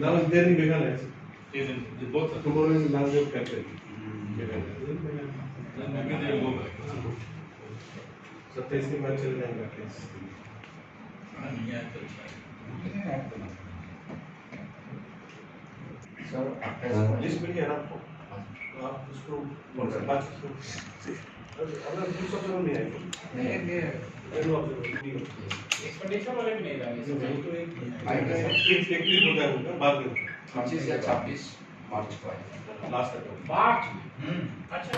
Now is there in Meghalaya. Is in both. Tomorrow is last day of campaign. Meghalaya. Then maybe they will go back. 27 के बाद चले जाएगा case. नहीं आया तो अच्छा है. सर लिस्ट मिल गया ना आपको? आप उसको बात करो. अगर दूसरा सब नहीं आएगा. नहीं एक्सपेंडिचर वाले भी नहीं रहेंगे नहीं तो एक आएगा सर. एक क्लिक हो जाएगा बाद में 25 या 26 मार्च को आएगा. लास्ट तक. मार्च अच्छा